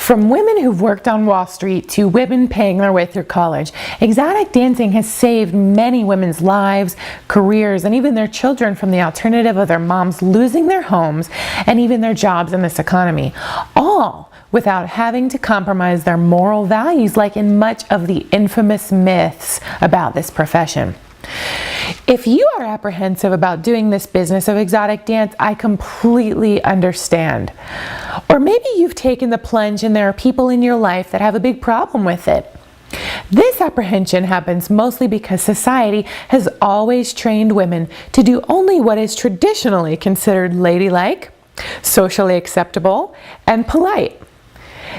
From women who've worked on Wall Street to women paying their way through college, exotic dancing has saved many women's lives, careers, and even their children from the alternative of their moms losing their homes and even their jobs in this economy, all without having to compromise their moral values like in much of the infamous myths about this profession. If you are apprehensive about doing this business of exotic dance, I completely understand. Or maybe you've taken the plunge and there are people in your life that have a big problem with it. This apprehension happens mostly because society has always trained women to do only what is traditionally considered ladylike, socially acceptable, and polite.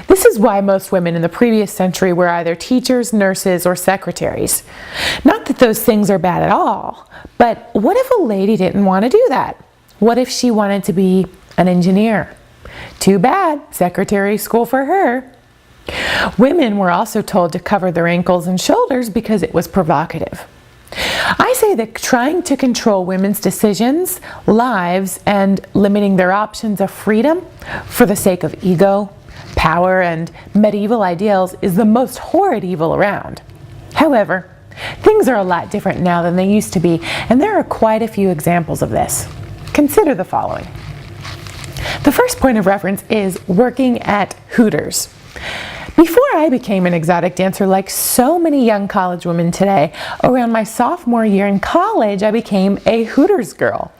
This is why most women in the previous century were either teachers, nurses, or secretaries. Not that those things are bad at all, but what if a lady didn't want to do that? What if she wanted to be an engineer? Too bad, secretary school for her. Women were also told to cover their ankles and shoulders because it was provocative. I say that trying to control women's decisions, lives, and limiting their options of freedom for the sake of ego, power, and medieval ideals is the most horrid evil around. However, things are a lot different now than they used to be, and there are quite a few examples of this. Consider the following. The first point of reference is working at Hooters. Before I became an exotic dancer, like so many young college women today, around my sophomore year in college, I became a Hooters girl.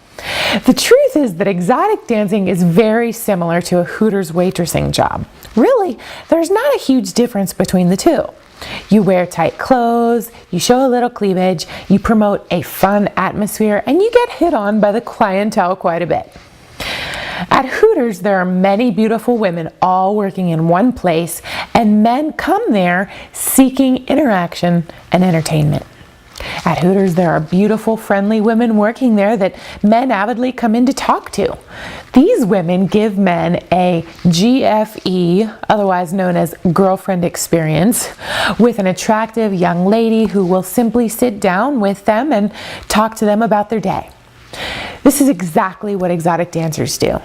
The truth is that exotic dancing is very similar to a Hooters waitressing job. Really, there's not a huge difference between the two. You wear tight clothes, you show a little cleavage, you promote a fun atmosphere, and you get hit on by the clientele quite a bit. At Hooters, there are many beautiful women all working in one place, and men come there seeking interaction and entertainment. At Hooters, there are beautiful, friendly women working there that men avidly come in to talk to. These women give men a GFE, otherwise known as girlfriend experience, with an attractive young lady who will simply sit down with them and talk to them about their day. This is exactly what exotic dancers do.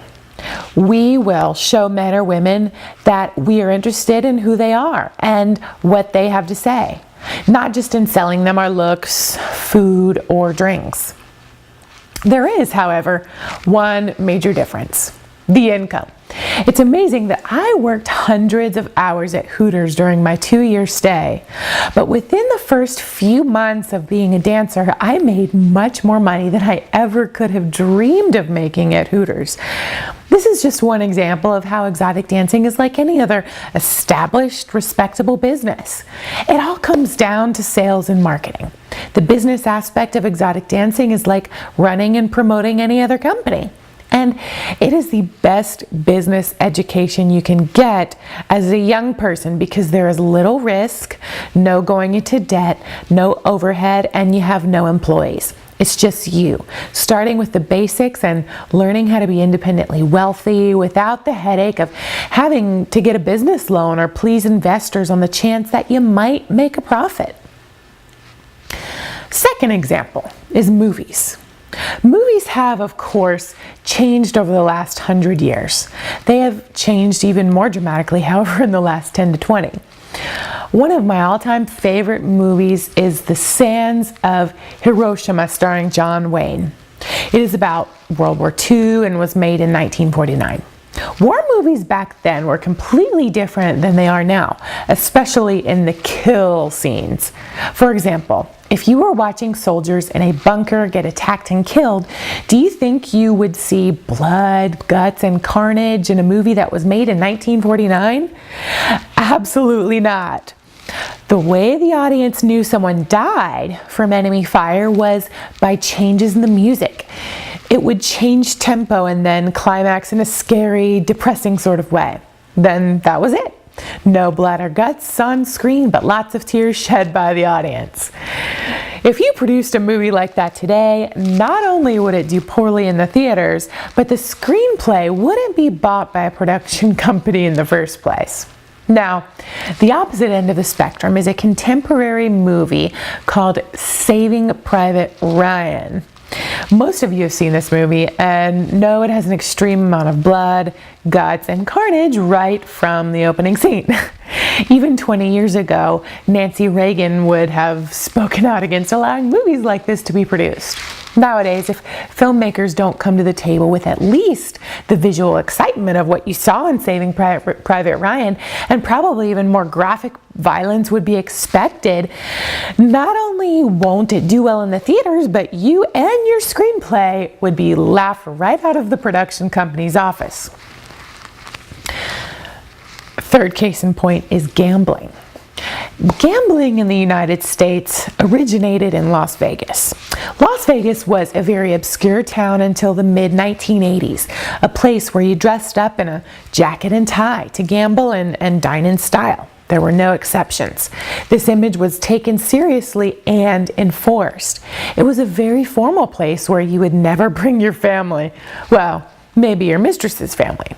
We will show men or women that we are interested in who they are and what they have to say, not just in selling them our looks, food, or drinks. There is, however, one major difference: the income. It's amazing that I worked hundreds of hours at Hooters during my 2-year stay, but within the first few months of being a dancer, I made much more money than I ever could have dreamed of making at Hooters. This is just one example of how exotic dancing is like any other established, respectable business. It all comes down to sales and marketing. The business aspect of exotic dancing is like running and promoting any other company. And it is the best business education you can get as a young person because there is little risk, no going into debt, no overhead, and you have no employees. It's just you, starting with the basics and learning how to be independently wealthy without the headache of having to get a business loan or please investors on the chance that you might make a profit. Second example is movies. Movies have, of course, changed over the last 100 years. They have changed even more dramatically, however, in the last 10 to 20. One of my all-time favorite movies is The Sands of Hiroshima, starring John Wayne. It is about World War II and was made in 1949. War movies back then were completely different than they are now, especially in the kill scenes. For example, if you were watching soldiers in a bunker get attacked and killed, do you think you would see blood, guts, and carnage in a movie that was made in 1949? Absolutely not. The way the audience knew someone died from enemy fire was by changes in the music. It would change tempo and then climax in a scary, depressing sort of way. Then that was it. No blood or guts on screen, but lots of tears shed by the audience. If you produced a movie like that today, not only would it do poorly in the theaters, but the screenplay wouldn't be bought by a production company in the first place. Now, the opposite end of the spectrum is a contemporary movie called Saving Private Ryan. Most of you have seen this movie and know it has an extreme amount of blood, guts, and carnage right from the opening scene. Even 20 years ago, Nancy Reagan would have spoken out against allowing movies like this to be produced. Nowadays, if filmmakers don't come to the table with at least the visual excitement of what you saw in Saving Private Ryan, and probably even more graphic violence would be expected, not only won't it do well in the theaters, but you and your screenplay would be laughed right out of the production company's office. Third case in point is gambling. Gambling in the United States originated in Las Vegas. Las Vegas was a very obscure town until the mid-1980s, a place where you dressed up in a jacket and tie to gamble and dine in style. There were no exceptions. This image was taken seriously and enforced. It was a very formal place where you would never bring your family. Well, maybe your mistress's family.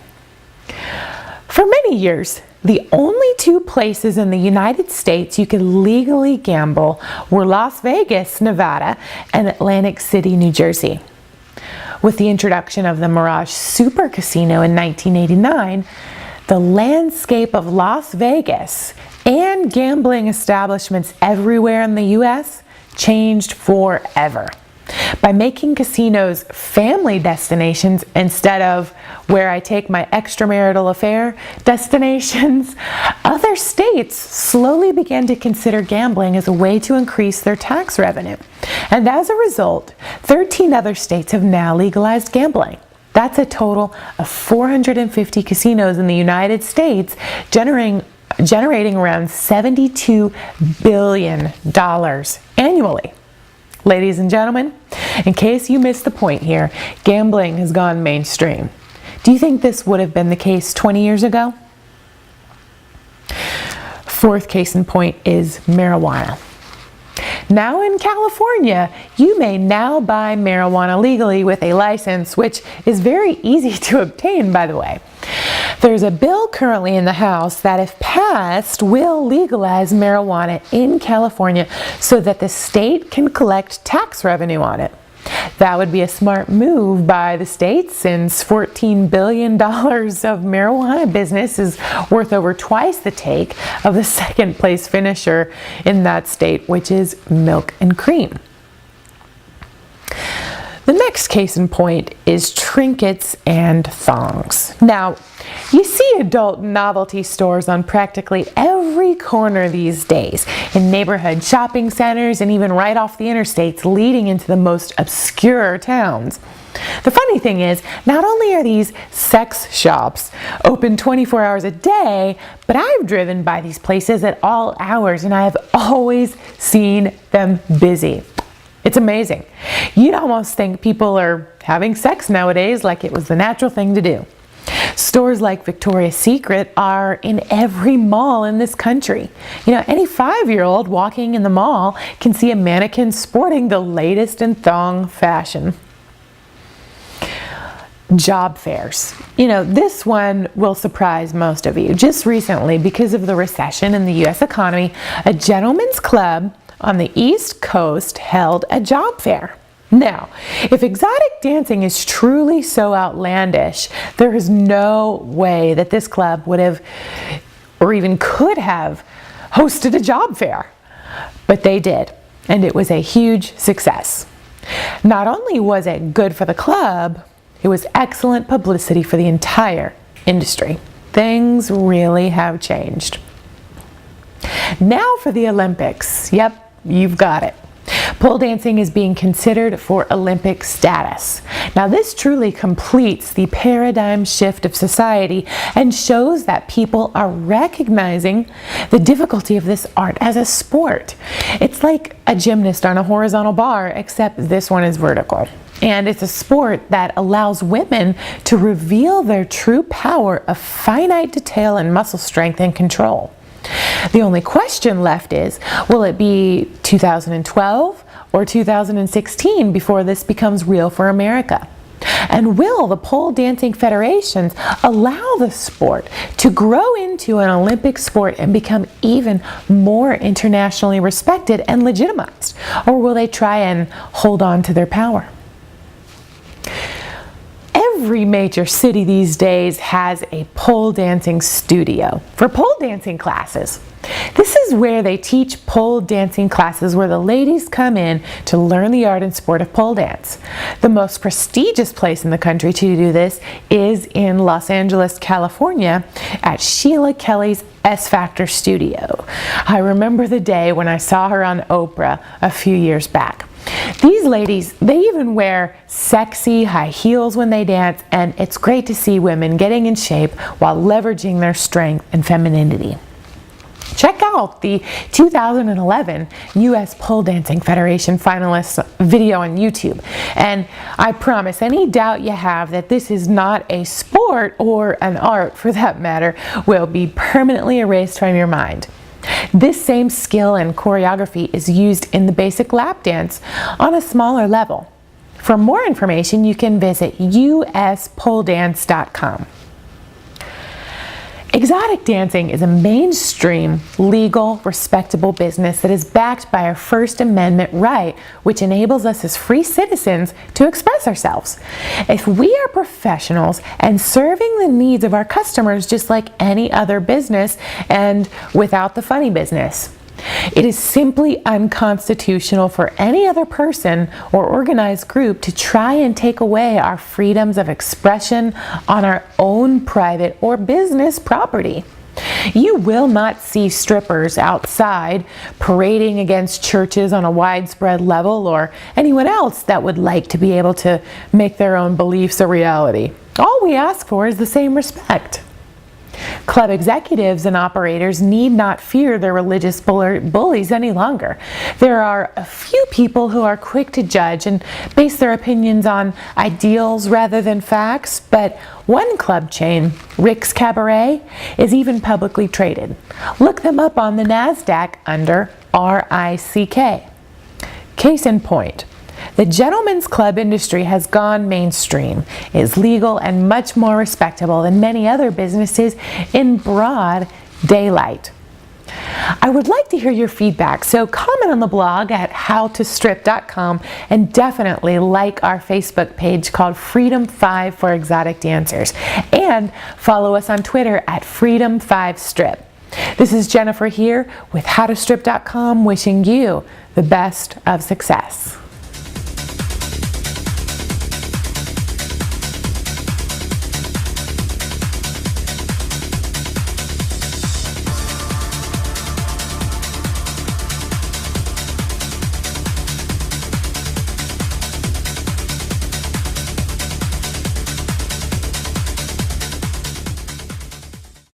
For many years, the only two places in the United States you could legally gamble were Las Vegas, Nevada, and Atlantic City, New Jersey. With the introduction of the Mirage Super Casino in 1989, the landscape of Las Vegas and gambling establishments everywhere in the U.S. changed forever. By making casinos family destinations instead of where I take my extramarital affair destinations, other states slowly began to consider gambling as a way to increase their tax revenue. And as a result, 13 other states have now legalized gambling. That's a total of 450 casinos in the United States, generating around $72 billion annually. Ladies and gentlemen, in case you missed the point here, gambling has gone mainstream. Do you think this would have been the case 20 years ago? Fourth case in point is marijuana. Now in California, you may now buy marijuana legally with a license, which is very easy to obtain, by the way. There's a bill currently in the House that, if passed, will legalize marijuana in California so that the state can collect tax revenue on it. That would be a smart move by the state, since $14 billion of marijuana business is worth over twice the take of the second place finisher in that state, which is milk and cream. The next case in point is trinkets and thongs. Now, you see adult novelty stores on practically every corner these days, in neighborhood shopping centers and even right off the interstates leading into the most obscure towns. The funny thing is, not only are these sex shops open 24 hours a day, but I've driven by these places at all hours and I have always seen them busy. It's amazing. You'd almost think people are having sex nowadays like it was the natural thing to do. Stores like Victoria's Secret are in every mall in this country. You know, any 5-year-old walking in the mall can see a mannequin sporting the latest in thong fashion. Job fairs. You know, this one will surprise most of you. Just recently, because of the recession in the U.S. economy, a gentleman's club on the East Coast held a job fair. Now, if exotic dancing is truly so outlandish, there is no way that this club would have, or even could have, hosted a job fair. But they did, and it was a huge success. Not only was it good for the club, it was excellent publicity for the entire industry. Things really have changed. Now for the Olympics. Yep, you've got it. Pole dancing is being considered for Olympic status. Now, this truly completes the paradigm shift of society and shows that people are recognizing the difficulty of this art as a sport. It's like a gymnast on a horizontal bar, except this one is vertical. And it's a sport that allows women to reveal their true power of finite detail and muscle strength and control. The only question left is, will it be 2012 or 2016 before this becomes real for America? And will the pole dancing federations allow the sport to grow into an Olympic sport and become even more internationally respected and legitimized? Or will they try and hold on to their power? Every major city these days has a pole dancing studio for pole dancing classes. This is where they teach pole dancing classes where the ladies come in to learn the art and sport of pole dance. The most prestigious place in the country to do this is in Los Angeles, California at Sheila Kelly's S Factor studio. I remember the day when I saw her on Oprah a few years back. These ladies, they even wear sexy high heels when they dance, and it's great to see women getting in shape while leveraging their strength and femininity. Check out the 2011 U.S. Pole Dancing Federation finalists video on YouTube. And I promise any doubt you have that this is not a sport or an art for that matter will be permanently erased from your mind. This same skill and choreography is used in the basic lap dance on a smaller level. For more information, you can visit uspoledance.com. Exotic dancing is a mainstream, legal, respectable business that is backed by our First Amendment right, which enables us as free citizens to express ourselves. If we are professionals and serving the needs of our customers just like any other business and without the funny business, it is simply unconstitutional for any other person or organized group to try and take away our freedoms of expression on our own private or business property. You will not see strippers outside parading against churches on a widespread level or anyone else that would like to be able to make their own beliefs a reality. All we ask for is the same respect. Club executives and operators need not fear their religious bullies any longer. There are a few people who are quick to judge and base their opinions on ideals rather than facts, but one club chain, Rick's Cabaret, is even publicly traded. Look them up on the NASDAQ under RICK. Case in point, the gentlemen's club industry has gone mainstream, is legal and much more respectable than many other businesses in broad daylight. I would like to hear your feedback, so comment on the blog at howtostrip.com and definitely like our Facebook page called Freedom 5 for Exotic Dancers, and follow us on Twitter at Freedom5Strip. This is Jennifer here with howtostrip.com, wishing you the best of success.